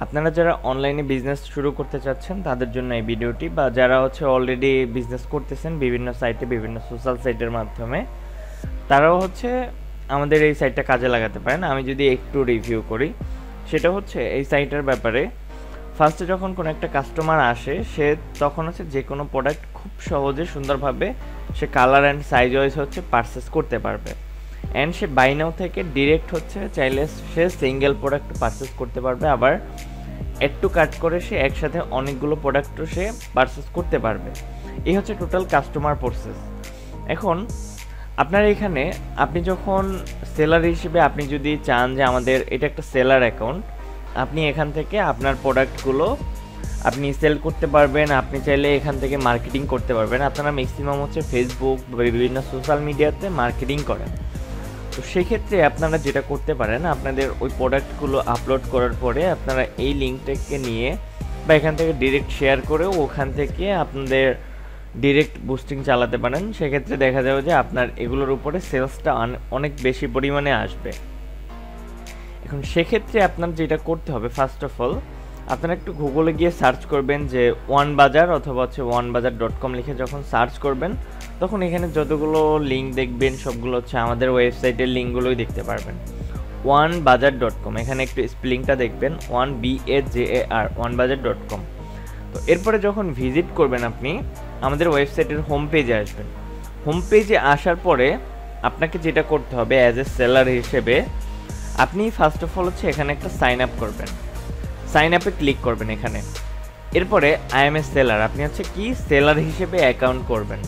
আপনারা যারা অনলাইনে বিজনেস শুরু করতে চাচ্ছেন তাদের জন্য এই ভিডিওটি, বা যারা হচ্ছে অলরেডি বিজনেস করতেছেন বিভিন্ন সাইটে, বিভিন্ন সোশ্যাল সাইটের মাধ্যমে, তারাও হচ্ছে আমাদের এই সাইটটা কাজে লাগাতে পারেন। আমি যদি একটু রিভিউ করি, সেটা হচ্ছে এই সাইটের ব্যাপারে। ফার্স্টে যখন কোনো একটা কাস্টমার আসে, সে তখন হচ্ছে যে কোনো প্রোডাক্ট খুব সহজে সুন্দরভাবে সে কালার অ্যান্ড সাইজ ওয়াইজ হচ্ছে পারচেস করতে পারবে। অ্যান্ড সে বাই নাও থেকে ডিরেক্ট হচ্ছে চাইলে সে সিঙ্গেল প্রোডাক্ট পারচেস করতে পারবে, আবার অ্যাড টু কার্ট করে সে একসাথে অনেকগুলো প্রোডাক্টও সে পারচেস করতে পারবে। এই হচ্ছে টোটাল কাস্টমার প্রসেস। এখন আপনার এখানে আপনি যখন সেলার হিসেবে আপনি যদি চান যে আমাদের এটা একটা সেলার অ্যাকাউন্ট, আপনি এখান থেকে আপনার প্রোডাক্টগুলো আপনি সেল করতে পারবেন। আপনি চাইলে এখান থেকে মার্কেটিং করতে পারবেন। আপনারা ম্যাক্সিমাম হচ্ছে ফেসবুক বা বিভিন্ন সোশ্যাল মিডিয়াতে মার্কেটিং করেন। তো সেক্ষেত্রে আপনারা যেটা করতে পারেন, আপনাদের ওই প্রোডাক্টগুলো আপলোড করার পরে আপনারা এই লিঙ্কটাকে নিয়ে বা এখান থেকে ডিরেক্ট শেয়ার করেও ওখান থেকে আপনাদের ডিরেক্ট বুস্টিং চালাতে পারেন। সেক্ষেত্রে দেখা যাবে যে আপনার এগুলোর উপরে সেলসটা অনেক বেশি পরিমাণে আসবে। এখন সেক্ষেত্রে আপনার যেটা করতে হবে, ফার্স্ট অফ অল আপনারা একটু গুগলে গিয়ে সার্চ করবেন যে ওয়ান বাজার অথবা হচ্ছে onebazaar.com লিখে যখন সার্চ করবেন, তখন এখানে যতগুলো লিঙ্ক দেখবেন সবগুলো হচ্ছে আমাদের ওয়েবসাইটের লিঙ্কগুলোই দেখতে পারবেন। onebazaar.com, এখানে একটু স্পেলিংটা দেখবেন, 1BAZAR, onebazaar.com। তো এরপরে যখন ভিজিট করবেন আপনি আমাদের ওয়েবসাইটের হোম পেজে আসবেন। হোম পেজে আসার পরে আপনাকে যেটা করতে হবে অ্যাজ এ সেলার হিসেবে, আপনি ফার্স্ট অফ অল হচ্ছে এখানে একটা সাইন আপ করবেন। সাইন আপে ক্লিক করবেন এখানে। এরপরে আই এম এ সেলার, আপনি হচ্ছে কি সেলার হিসেবে অ্যাকাউন্ট করবেন,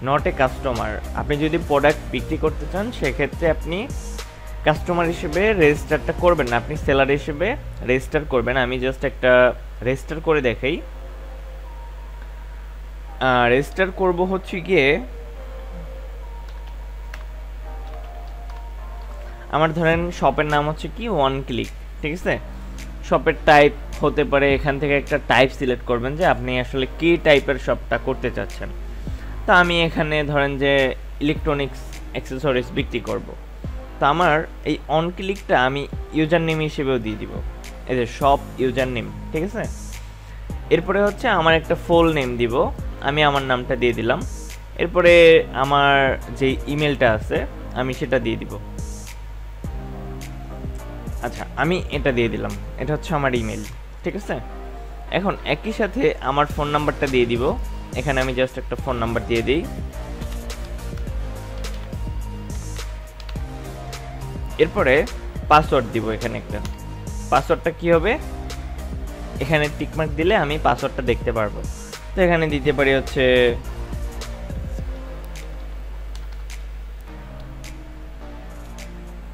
নট এ কাস্টমার। আপনি যদি প্রোডাক্ট বিক্রি করতে চান সেক্ষেত্রে আপনি কাস্টমার হিসেবে রেজিস্টারটা করবেন না, আপনি সেলার হিসেবে রেজিস্টার করবেন। আমি জাস্ট একটা রেজিস্টার করে দেখাই। রেজিস্টার করব হচ্ছে গিয়ে আমার ধরেন শপের নাম হচ্ছে কি ওয়ান ক্লিক, ঠিক আছে। শপের টাইপ হতে পারে, এখান থেকে একটা টাইপ সিলেক্ট করবেন যে আপনি আসলে কি টাইপের শপটা করতে চাচ্ছেন। তা আমি এখানে ধরেন যে ইলেকট্রনিক্স অ্যাক্সেসরিজ বিক্রি করব। তো আমার এই অন ক্লিকটা আমি ইউজার নেম হিসেবেও দিয়ে দিব, এই যে শপ ইউজার নেম, ঠিক আছে। এরপরে হচ্ছে আমার একটা ফুল নেম দিব, আমি আমার নামটা দিয়ে দিলাম। এরপরে আমার যে ইমেলটা আছে আমি সেটা দিয়ে দিব। আচ্ছা, আমি এটা দিয়ে দিলাম, এটা হচ্ছে আমার ইমেল, ঠিক আছে। এখন একই সাথে আমার ফোন নাম্বারটা দিয়ে দিব। এখানে আমি জাস্ট একটা ফোন নাম্বার দিয়ে দিই। এরপরে পাসওয়ার্ড দিব, এখানে একটা পাসওয়ার্ডটা কি হবে, এখানে টিকমার্ক দিলে আমি পাসওয়ার্ডটা দেখতে পারবো। তো এখানে দিতে পারি হচ্ছে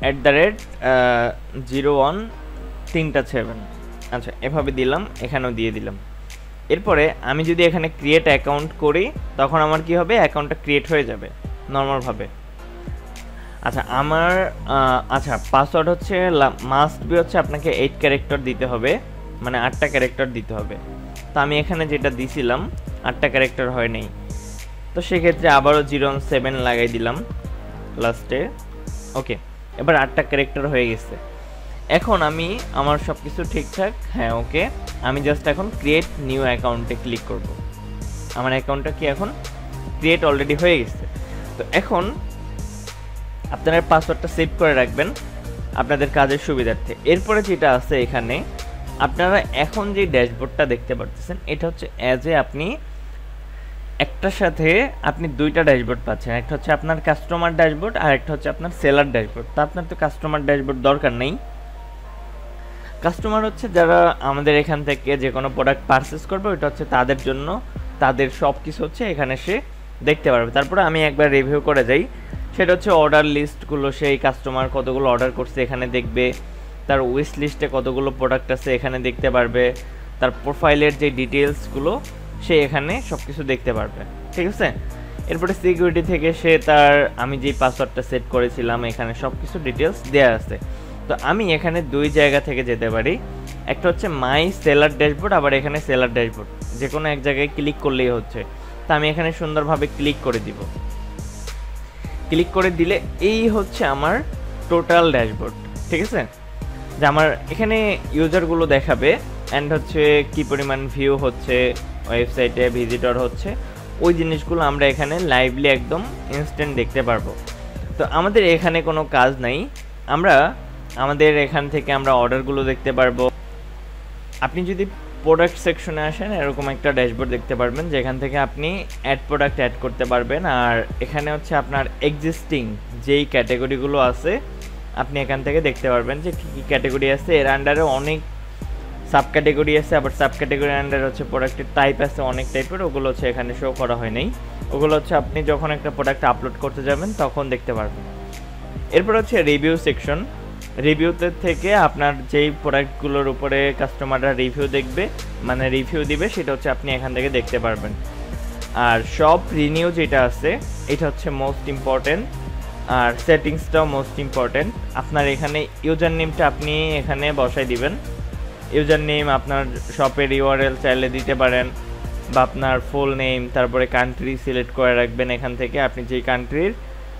@0137। আচ্ছা, এভাবে দিলাম, এখানেও দিয়ে দিলাম। এরপরে আমি যদি এখানে ক্রিয়েট অ্যাকাউন্ট করি তখন আমার কি হবে, অ্যাকাউন্টটা ক্রিয়েট হয়ে যাবে নর্মালভাবে। আচ্ছা, আমার পাসওয়ার্ড হচ্ছে মাস্ট বি হচ্ছে আপনাকে 8 ক্যারেক্টার দিতে হবে, মানে 8টা ক্যারেক্টার দিতে হবে। তো আমি এখানে যেটা দিছিলাম 8টা ক্যারেক্টার হয় নাই, তো সেক্ষেত্রে আবারও 017 লাগাই দিলাম লাস্টে। ওকে, এবার 8টা ক্যারেক্টার হয়ে গেছে। এখন আমি আমার সব কিছু ঠিকঠাক, হ্যাঁ ওকে, আমি জাস্ট এখন ক্রিয়েট নিউ অ্যাকাউন্টে ক্লিক করব। আমার অ্যাকাউন্টটা কি এখন ক্রিয়েট অলরেডি হয়ে গেছে। তো এখন আপনারা পাসওয়ার্ডটা সেভ করে রাখবেন আপনাদের কাজের সুবিধার্থে। এরপরে যেটা আছে এখানে আপনারা এখন যে ড্যাশবোর্ডটা দেখতে পাচ্ছেন, এটা হচ্ছে অ্যাজ এ আপনি একটার সাথে আপনি দুইটা ড্যাশবোর্ড পাচ্ছেন, একটা হচ্ছে আপনার কাস্টমার ড্যাশবোর্ড আর একটা হচ্ছে আপনার সেলার ড্যাশবোর্ড। তো আপনার তো কাস্টমার ড্যাশবোর্ড দরকার নেই। কাস্টমার হচ্ছে যারা আমাদের এখান থেকে যে কোনো প্রোডাক্ট পারচেস করবে, ওইটা হচ্ছে তাদের জন্য, তাদের সব কিছু হচ্ছে এখানে সে দেখতে পারবে। তারপরে আমি একবার রিভিউ করে যাই, সেটা হচ্ছে অর্ডার লিস্টগুলো, সেই কাস্টমার কতগুলো অর্ডার করছে এখানে দেখবে, তার উইশ লিস্টে কতগুলো প্রোডাক্ট আছে এখানে দেখতে পারবে, তার প্রোফাইলের যে ডিটেলসগুলো সে এখানে সব কিছু দেখতে পারবে, ঠিক আছে। এরপরে সিকিউরিটি থেকে সে তার, আমি যেই পাসওয়ার্ডটা সেট করেছিলাম এখানে সব কিছু ডিটেলস দেওয়া আছে। তো আমি এখানে দুই জায়গা থেকে যেতে পারি, একটা হচ্ছে মাই সেলার ড্যাশবোর্ড, আবার এখানে সেলার ড্যাশবোর্ড, যে কোনো এক জায়গায় ক্লিক করলেই হচ্ছে। তো আমি এখানে সুন্দরভাবে ক্লিক করে দিব। ক্লিক করে দিলে এই হচ্ছে আমার টোটাল ড্যাশবোর্ড, ঠিক আছে। যে আমার এখানে ইউজারগুলো দেখাবে অ্যান্ড হচ্ছে কি পরিমাণ ভিউ হচ্ছে, ওয়েবসাইটে ভিজিটর হচ্ছে, ওই জিনিসগুলো আমরা এখানে লাইভলি একদম ইনস্ট্যান্ট দেখতে পারবো। তো আমাদের এখানে কোনো কাজ নাই, আমরা আমাদের এখান থেকে আমরা অর্ডারগুলো দেখতে পারবো। আপনি যদি প্রোডাক্ট সেকশনে আসেন এরকম একটা ড্যাশবোর্ড দেখতে পারবেন যেখান থেকে আপনি অ্যাড প্রোডাক্ট অ্যাড করতে পারবেন। আর এখানে হচ্ছে আপনার এক্সিস্টিং যেই ক্যাটাগরিগুলো আছে আপনি এখান থেকে দেখতে পারবেন যে কী কী ক্যাটাগরি আছে। এর আন্ডারে অনেক সাব ক্যাটাগরি আছে, আবার সাব ক্যাটাগরির আন্ডারে হচ্ছে প্রোডাক্টের টাইপ আছে অনেক টাইপের, ওগুলো হচ্ছে এখানে শো করা হয় নাই। ওগুলো হচ্ছে আপনি যখন একটা প্রোডাক্ট আপলোড করতে যাবেন তখন দেখতে পারবেন। এরপর হচ্ছে রিভিউ সেকশন। রিভিউতে থেকে আপনার যেই প্রোডাক্টগুলোর উপরে কাস্টমাররা রিভিউ দেখবে, মানে রিভিউ দিবে, সেটা হচ্ছে আপনি এখান থেকে দেখতে পারবেন। আর শপ রিনিউ যেটা আছে এটা হচ্ছে মোস্ট ইম্পর্টেন্ট, আর সেটিংসটাও মোস্ট ইম্পর্টেন্ট। আপনার এখানে ইউজার নেমটা আপনি এখানে বসাই দিবেন। ইউজার নেম আপনার শপের ইউআরএল চাইলে দিতে পারেন, বা আপনার ফুল নেম, তারপরে কান্ট্রি সিলেক্ট করে রাখবেন এখান থেকে আপনি যেই কান্ট্রির,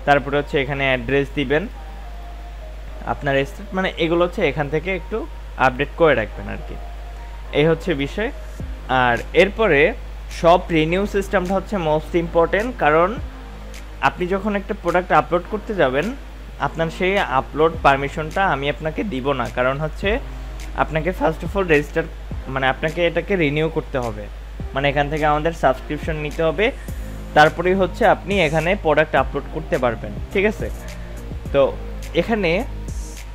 তারপরে হচ্ছে এখানে অ্যাড্রেস দিবেন আপনার স্টেট, মানে এগুলো হচ্ছে এখান থেকে একটু আপডেট করে রাখবেন আর কি, এই হচ্ছে বিষয়। আর এরপরে শপ রিনিউ সিস্টেমটা হচ্ছে মোস্ট ইম্পর্টেন্ট, কারণ আপনি যখন একটা প্রোডাক্ট আপলোড করতে যাবেন আপনার সেই আপলোড পারমিশনটা আমি আপনাকে দিব না, কারণ হচ্ছে আপনাকে ফার্স্ট অফ অল রেজিস্টার, মানে আপনাকে এটাকে রিনিউ করতে হবে, মানে এখান থেকে আমাদের সাবস্ক্রিপশন নিতে হবে, তারপরেই হচ্ছে আপনি এখানে প্রোডাক্ট আপলোড করতে পারবেন, ঠিক আছে। তো এখানে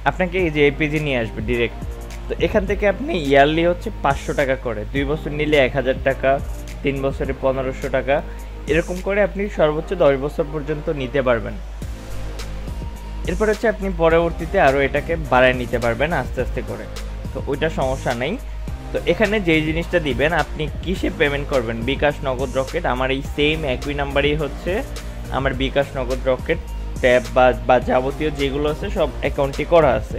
আপনাকে এই যে এপিজি নিয়ে আসবে ডিরেক্ট। তো এখান থেকে আপনি ইয়ারলি হচ্ছে 500 টাকা করে, 2 বছর নিলে 1000 টাকা, 3 বছরে 1500 টাকা, এরকম করে আপনি সর্বোচ্চ 10 বছর পর্যন্ত নিতে পারবেন। এরপর হচ্ছে আপনি পরবর্তীতে আরও এটাকে বাড়ায় নিতে পারবেন আস্তে আস্তে করে, তো ওইটা সমস্যা নেই। তো এখানে যেই জিনিসটা দিবেন আপনি কিসে পেমেন্ট করবেন, বিকাশ, নগদ, রকেট, আমার এই সেম একই নাম্বারই হচ্ছে আমার বিকাশ, নগদ, রকেট ট্যাব বা যাবতীয় যেগুলো আছে সব অ্যাকাউন্টই করা আছে।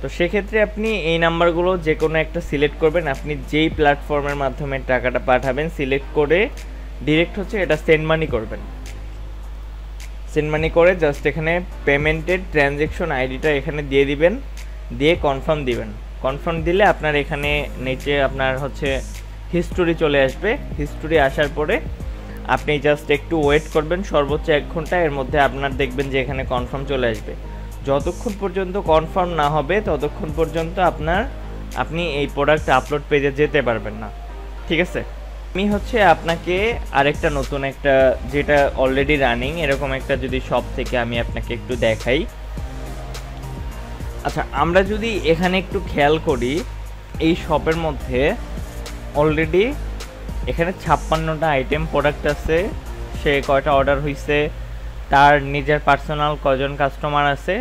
তো সেক্ষেত্রে আপনি এই নাম্বারগুলো যে কোনো একটা সিলেক্ট করবেন, আপনি যেই প্ল্যাটফর্মের মাধ্যমে টাকাটা পাঠাবেন সিলেক্ট করে ডিরেক্ট হচ্ছে এটা সেন্ড মানি করবেন। সেন্ড মানি করে জাস্ট এখানে পেমেন্টের ট্রানজ্যাকশন আইডিটা এখানে দিয়ে দিবেন, দিয়ে কনফার্ম দিবেন। কনফার্ম দিলে আপনার এখানে নিচে আপনার হচ্ছে হিস্টোরি চলে আসবে। হিস্টোরি আসার পরে আপনি জাস্ট একটু ওয়েট করবেন, সর্বোচ্চ 1 ঘন্টা, এর মধ্যে আপনার দেখবেন যে এখানে কনফার্ম চলে আসবে। যতক্ষণ পর্যন্ত কনফার্ম না হবে ততক্ষণ পর্যন্ত আপনি এই প্রোডাক্ট আপলোড পেজে যেতে পারবেন না, ঠিক আছে। আমি হচ্ছে আপনাকে আরেকটা নতুন একটা, যেটা অলরেডি রানিং এরকম একটা যদি শপ থেকে আমি আপনাকে একটু দেখাই। আচ্ছা, আমরা যদি এখানে একটু খেয়াল করি, এই শপের মধ্যে অলরেডি এখানে 56টা আইটেম প্রোডাক্ট আছে, সে কয়টা অর্ডার হয়েছে, তার নিজের পার্সোনাল কজন কাস্টমার আছে,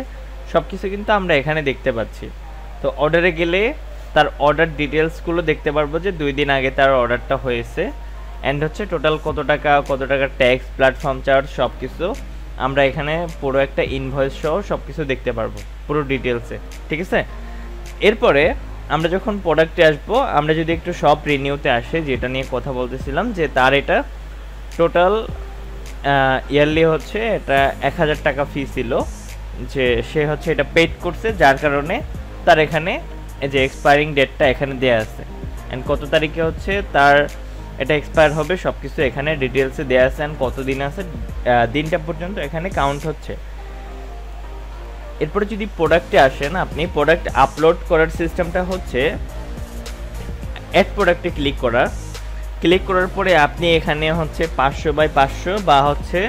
সব কিছু কিন্তু আমরা এখানে দেখতে পাচ্ছি। তো অর্ডারে গেলে তার অর্ডার ডিটেলসগুলো দেখতে পারবো যে 2 দিন আগে তার অর্ডারটা হয়েছে, অ্যান্ড হচ্ছে টোটাল কত টাকা ট্যাক্স, প্ল্যাটফর্ম চার্জ, সব কিছু আমরা এখানে পুরো একটা ইনভয়েস সহ সব কিছু দেখতে পারবো পুরো ডিটেলসে, ঠিক আছে। এরপরে আমরা যখন প্রোডাক্টে আসবো, আমরা যদি একটু শপ রিনিউতে আসে, যেটা নিয়ে কথা বলতেছিলাম, যে তার এটা টোটাল ইয়ারলি হচ্ছে এটা 1000 টাকা ফি ছিল, যে সে হচ্ছে এটা পেড করছে, যার কারণে তার এখানে এই যে এক্সপায়ারিং ডেটটা এখানে দেওয়া আছে, অ্যান্ড কত তারিখে হচ্ছে তার এটা এক্সপায়ার হবে সব কিছু এখানে ডিটেলসে দেওয়া আছে, অ্যান্ড কত দিন আছে দিনটা পর্যন্ত এখানে কাউন্ট হচ্ছে। এরপরে যদি প্রোডাক্টে আসেন, আপনি প্রোডাক্ট আপলোড করার সিস্টেমটা হচ্ছে অ্যাড প্রোডাক্টে ক্লিক করার পরে আপনি এখানে হচ্ছে 500 বাই 500 বা হচ্ছে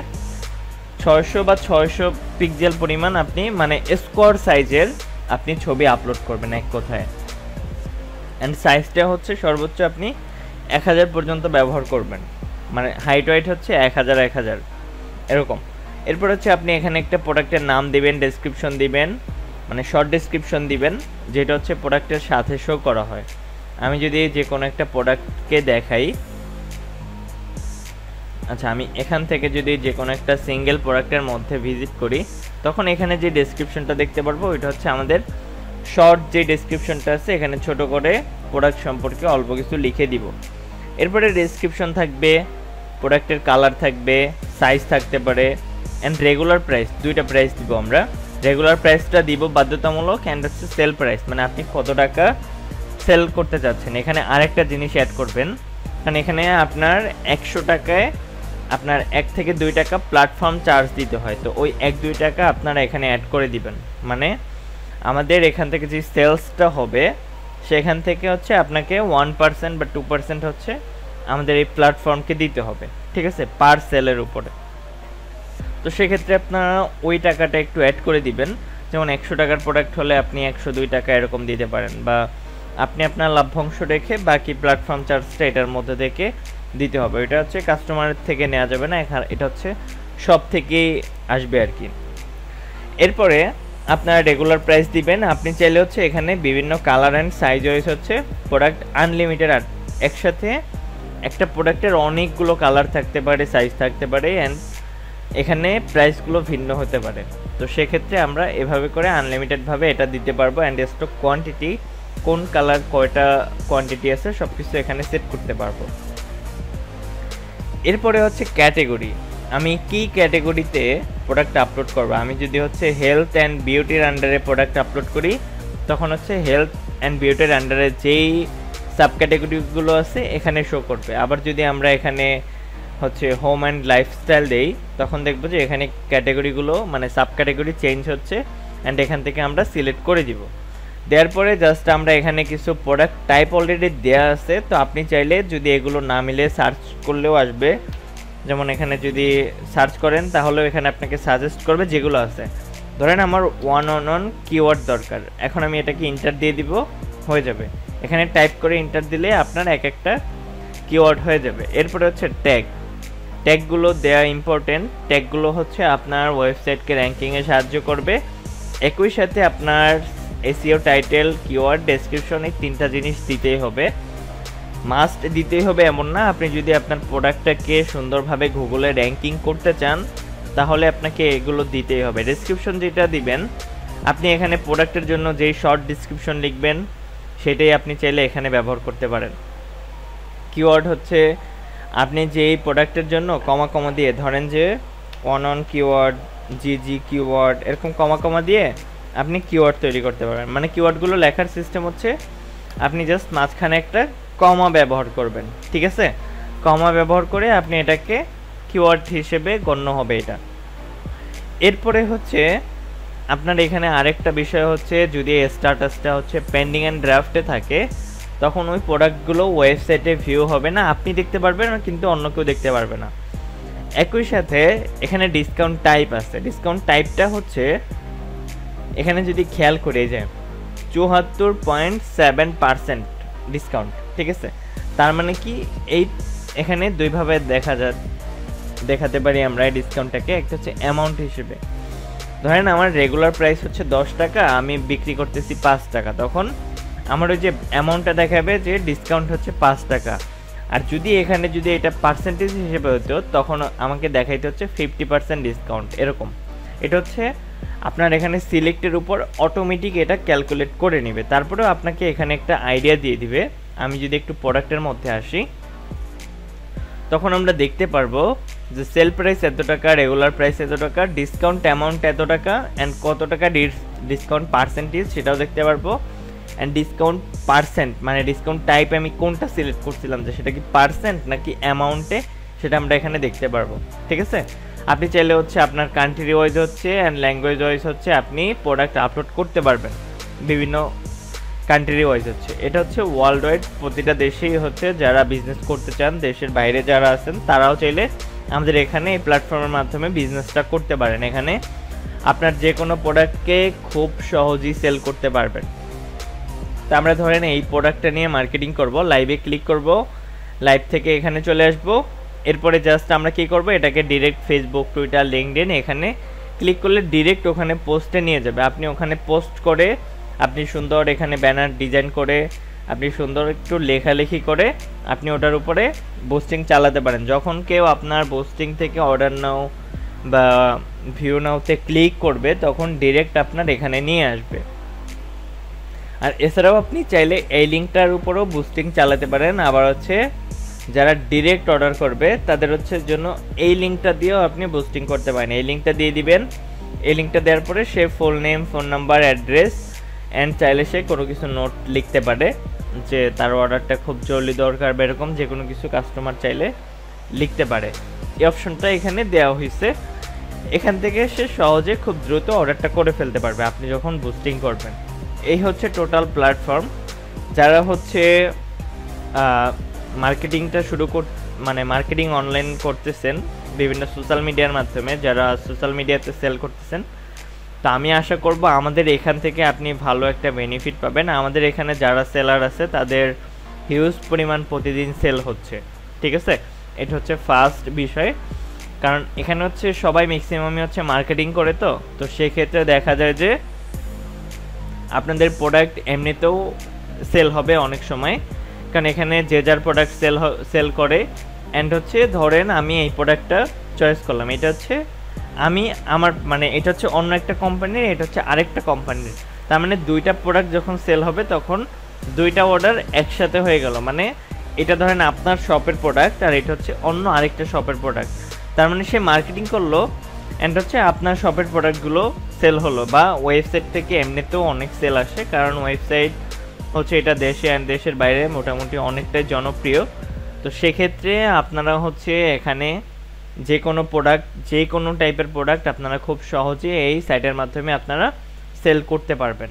600 বা 600 পিক্সেল পরিমাণ আপনি মানে স্কোয়ার সাইজের আপনি ছবি আপলোড করবেন এক কথায়, অ্যান্ড সাইজটা হচ্ছে সর্বোচ্চ আপনি 1000 পর্যন্ত ব্যবহার করবেন, মানে হাইট ওয়াইট হচ্ছে 1000 এরকম। এরপর হচ্ছে আপনি এখানে একটা প্রোডাক্টের নাম দিবেন, ডেসক্রিপশন দিবেন, মানে শর্ট ডেসক্রিপশন দিবেন, যেটা হচ্ছে প্রোডাক্টের সাথে শো করা হয়। আমি যদি যে কোনো একটা প্রোডাক্টকে দেখাই, আচ্ছা আমি এখান থেকে যদি যে কোনো একটা সিঙ্গেল প্রোডাক্টের মধ্যে ভিজিট করি, তখন এখানে যে ডেসক্রিপশনটা দেখতে পারবো ওইটা হচ্ছে আমাদের শর্ট যে ডেসক্রিপশনটা আছে, এখানে ছোট করে প্রোডাক্ট সম্পর্কে অল্প কিছু লিখে দিব। এরপরে ডেসক্রিপশন থাকবে, প্রোডাক্টের কালার থাকবে, সাইজ থাকতে পারে, অ্যান্ড রেগুলার প্রাইস, 2টা প্রাইস দিব আমরা। রেগুলার প্রাইসটা দিব বাধ্যতামূলক, অ্যান্ড হচ্ছে সেল প্রাইস, মানে আপনি কত টাকা সেল করতে চাচ্ছেন। এখানে আরেকটা জিনিস অ্যাড করবেন, কারণ এখানে আপনার 100 টাকায় আপনার 1 থেকে 2 টাকা প্ল্যাটফর্ম চার্জ দিতে হয়, তো ওই 1-2 টাকা আপনারা এখানে অ্যাড করে দিবেন। মানে আমাদের এখান থেকে যে সেলসটা হবে সেখান থেকে হচ্ছে আপনাকে 1% বা 2% হচ্ছে আমাদের এই প্ল্যাটফর্মকে দিতে হবে, ঠিক আছে, পার সেলের উপরে। তো সেক্ষেত্রে আপনারা ওই টাকাটা একটু অ্যাড করে দিবেন। যেমন 100 টাকার প্রোডাক্ট হলে আপনি 102 টাকা এরকম দিতে পারেন, বা আপনি আপনার লাভ্যাংশ রেখে বাকি প্ল্যাটফর্ম চার্জটা এটার মধ্যে থেকে দিতে হবে। এটা হচ্ছে কাস্টমারের থেকে নেওয়া যাবে না, এটা হচ্ছে সব থেকেই আসবে আর কি। এরপরে আপনার রেগুলার প্রাইস দিবেন। আপনি চাইলে হচ্ছে এখানে বিভিন্ন কালার অ্যান্ড সাইজ ওয়াইজ হচ্ছে প্রোডাক্ট আনলিমিটেড, আর একসাথে একটা প্রোডাক্টের অনেকগুলো কালার থাকতে পারে, সাইজ থাকতে পারে, অ্যান্ড এখানে প্রাইসগুলো ভিন্ন হতে পারে। তো সেক্ষেত্রে আমরা এভাবে করে আনলিমিটেডভাবে এটা দিতে পারবো, অ্যান্ড স্টক কোয়ান্টিটি, কোন কালার কয়টা কোয়ান্টিটি আছে সব কিছু এখানে সেট করতে পারবো। এরপরে হচ্ছে ক্যাটেগরি, আমি কি ক্যাটেগরিতে প্রোডাক্ট আপলোড করব। আমি যদি হচ্ছে হেলথ অ্যান্ড বিউটির আন্ডারে প্রোডাক্ট আপলোড করি, তখন হচ্ছে হেলথ অ্যান্ড বিউটির আন্ডারে যেই সাব ক্যাটেগরিগুলো আছে এখানে শো করবে। আবার যদি আমরা এখানে হচ্ছে হোম অ্যান্ড লাইফস্টাইল দেই, তখন দেখবো যে এখানে ক্যাটেগরিগুলো মানে সাব ক্যাটেগরি চেঞ্জ হচ্ছে, অ্যান্ড এখান থেকে আমরা সিলেক্ট করে দিব। দেওয়ার পরে জাস্ট আমরা এখানে কিছু প্রোডাক্ট টাইপ অলরেডি দেওয়া আছে, তো আপনি চাইলে যদি এগুলো না মিলে সার্চ করলেও আসবে। যেমন এখানে যদি সার্চ করেন তাহলেও এখানে আপনাকে সাজেস্ট করবে যেগুলো আছে। ধরেন আমার 1 কিওয়ার্ড দরকার, এখন আমি এটাকে ইন্টার দিয়ে দিব, হয়ে যাবে। এখানে টাইপ করে ইন্টার দিলে আপনার এক একটা কিওয়ার্ড হয়ে যাবে। এরপরে হচ্ছে ট্যাগগুলো দেওয়া ইম্পর্টেন্ট। ট্যাগগুলো হচ্ছে আপনার ওয়েবসাইটকে র্যাঙ্কিংয়ে সাহায্য করবে, একই সাথে আপনার এসইও, টাইটেল, কিওয়ার্ড, ডেসক্রিপশন, এই 3টা জিনিস দিতেই হবে, মাস্ট দিতেই হবে এমন না। আপনি যদি আপনার প্রোডাক্টটাকে সুন্দরভাবে গুগলে র্যাঙ্কিং করতে চান তাহলে আপনাকে এগুলো দিতেই হবে। ডেসক্রিপশন যেটা দিবেন, আপনি এখানে প্রোডাক্টের জন্য যেই শর্ট ডেসক্রিপশন লিখবেন সেটাই আপনি চাইলে এখানে ব্যবহার করতে পারেন। কিওয়ার্ড হচ্ছে আপনি যেই প্রোডাক্টের জন্য কমা দিয়ে, ধরেন যে 1 কিওয়ার্ড, জি কিওয়ার্ড, এরকম কমা দিয়ে আপনি কিওয়ার্ড তৈরি করতে পারেন। মানে কিওয়ার্ডগুলো লেখার সিস্টেম হচ্ছে আপনি জাস্ট মাঝখানে একটা কমা ব্যবহার করবেন, ঠিক আছে, কমা ব্যবহার করে আপনি এটাকে কিওয়ার্ড হিসেবে গণ্য হবে এটা। এরপরে হচ্ছে আপনার এখানে আরেকটা বিষয় হচ্ছে, যদি স্ট্যাটাসটা হচ্ছে পেন্ডিং অ্যান্ড ড্রাফটে থাকে তখন ওই প্রোডাক্টগুলো ওয়েবসাইটে ভিউ হবে না, আপনি দেখতে পারবেন কিন্তু অন্য কেউ দেখতে পারবে না। একই সাথে এখানে ডিসকাউন্ট টাইপ আছে। ডিসকাউন্ট টাইপটা হচ্ছে এখানে যদি খেয়াল করে যায় 74.7% ডিসকাউন্ট, ঠিক আছে। তার মানে কি এই এখানে দুইভাবে দেখাতে পারি আমরা এই ডিসকাউন্টটাকে। একটা হচ্ছে অ্যামাউন্ট হিসেবে, ধরেন আমার রেগুলার প্রাইস হচ্ছে 10 টাকা, আমি বিক্রি করতেছি 5 টাকা, তখন আমার ওই যে অ্যামাউন্টটা দেখাবে যে ডিসকাউন্ট হচ্ছে 5 টাকা। আর যদি এখানে যদি এটা পার্সেন্টেজ হিসেবে হতো তখন আমাকে দেখাইতে হচ্ছে 50% ডিসকাউন্ট, এরকম। এটা হচ্ছে আপনার এখানে সিলেক্টের উপর অটোমেটিক এটা ক্যালকুলেট করে নেবে, তারপরেও আপনাকে এখানে একটা আইডিয়া দিয়ে দিবে। আমি যদি একটু প্রোডাক্টের মধ্যে আসি তখন আমরা দেখতে পারবো যে সেল প্রাইস এত টাকা, রেগুলার প্রাইস এত টাকা, ডিসকাউন্ট অ্যামাউন্ট এত টাকা, অ্যান্ড কত টাকা ডিসকাউন্ট পার্সেন্টেজ সেটাও দেখতে পারবো, অ্যান্ড ডিসকাউন্ট পার্সেন্ট মানে ডিসকাউন্ট টাইপ আমি কোনটা সিলেক্ট করছিলাম, যে সেটা কি পার্সেন্ট নাকি অ্যামাউন্টে, সেটা আমরা এখানে দেখতে পারবো, ঠিক আছে। আপনি চাইলে হচ্ছে আপনার কান্ট্রি ওয়াইজ হচ্ছে অ্যান্ড ল্যাঙ্গুয়েজ ওয়াইজ হচ্ছে আপনি প্রোডাক্ট আপলোড করতে পারবেন, বিভিন্ন কান্ট্রি ওয়াইজ হচ্ছে। এটা হচ্ছে ওয়ার্ল্ড ওয়াইড, প্রতিটা দেশেই হচ্ছে যারা বিজনেস করতে চান, দেশের বাইরে যারা আছেন তারাও চাইলে আমাদের এখানে এই প্ল্যাটফর্মের মাধ্যমে বিজনেসটা করতে পারেন। এখানে আপনার যে কোনো প্রোডাক্টকে খুব সহজেই সেল করতে পারবেন। তো আমরা ধরেন এই প্রোডাক্টটা নিয়ে মার্কেটিং করব, লাইভে ক্লিক করব, লাইভ থেকে এখানে চলে আসব। এরপরে জাস্ট আমরা কি করব, এটাকে ডিরেক্ট ফেসবুক, টুইটার, লিঙ্কডইন এখানে ক্লিক করলে ডিরেক্ট ওখানে পোস্টে নিয়ে যাবে। আপনি ওখানে পোস্ট করে আপনি সুন্দর এখানে ব্যানার ডিজাইন করে আপনি সুন্দর একটু লেখালেখি করে আপনি ওটার উপরে বুস্টিং চালাতে পারেন। যখন কেউ আপনার বুস্টিং থেকে অর্ডার নাও বা ভিউ নাওতে ক্লিক করবে তখন ডিরেক্ট আপনার এখানে নিয়ে আসবে। আর এছাড়াও আপনি চাইলে এই লিঙ্কটার উপরেও বুস্টিং চালাতে পারেন। আবার হচ্ছে যারা ডিরেক্ট অর্ডার করবে তাদের হচ্ছে জন্য এই লিঙ্কটা দিয়েও আপনি বুস্টিং করতে পারেন। এই লিঙ্কটা দিয়ে দিবেন, এই লিঙ্কটা দেওয়ার পরে সে full name, phone number, address and চাইলে সে কোনো কিছু নোট লিখতে পারে যে তার অর্ডারটা খুব জরুরি দরকার বা এরকম যে কোনো কিছু কাস্টমার চাইলে লিখতে পারে। এই অপশনটা এখানে দেওয়া হয়েছে। এখান থেকে সে সহজে খুব দ্রুত অর্ডারটা করে ফেলতে পারবে আপনি যখন বুস্টিং করবেন। এই হচ্ছে টোটাল প্ল্যাটফর্ম। যারা হচ্ছে মার্কেটিংটা মানে মার্কেটিং অনলাইন করতেছেন বিভিন্ন সোশ্যাল মিডিয়ার মাধ্যমে, যারা সোশ্যাল মিডিয়াতে সেল করতেছেন, তো আমি আশা করব আমাদের এখান থেকে আপনি ভালো একটা বেনিফিট পাবেন। আমাদের এখানে যারা সেলার আছে তাদের হিউজ পরিমাণ প্রতিদিন সেল হচ্ছে, ঠিক আছে। এটা হচ্ছে ফার্স্ট বিষয়, কারণ এখানে হচ্ছে সবাই ম্যাক্সিমামই হচ্ছে মার্কেটিং করে, তো সেক্ষেত্রে দেখা যায় যে আপনাদের প্রোডাক্ট এমনিতেও সেল হবে অনেক সময়, কারণ এখানে যে যার প্রোডাক্ট সেল করে। অ্যান্ড হচ্ছে ধরেন আমি এই প্রোডাক্টটা চয়েস করলাম, এটা হচ্ছে আমার মানে এটা হচ্ছে অন্য একটা কোম্পানির, এটা হচ্ছে আরেকটা কোম্পানির, তার মানে দুইটা প্রোডাক্ট যখন সেল হবে তখন দুইটা অর্ডার একসাথে হয়ে গেল। মানে এটা ধরেন আপনার শপের প্রোডাক্ট আর এটা হচ্ছে অন্য আরেকটা শপের প্রোডাক্ট, তার মানে সে মার্কেটিং করলো অ্যান্ড হচ্ছে আপনার শপের প্রোডাক্টগুলো সেল হলো। বা ওয়েবসাইট থেকে এমনিতেও অনেক সেল আসে, কারণ ওয়েবসাইট হচ্ছে এটা দেশে অ্যান্ড দেশের বাইরে মোটামুটি অনেকটাই জনপ্রিয়। তো সেক্ষেত্রে আপনারা হচ্ছে এখানে যে কোনো প্রোডাক্ট, যে কোনো টাইপের প্রোডাক্ট আপনারা খুব সহজে এই সাইটের মাধ্যমে আপনারা সেল করতে পারবেন।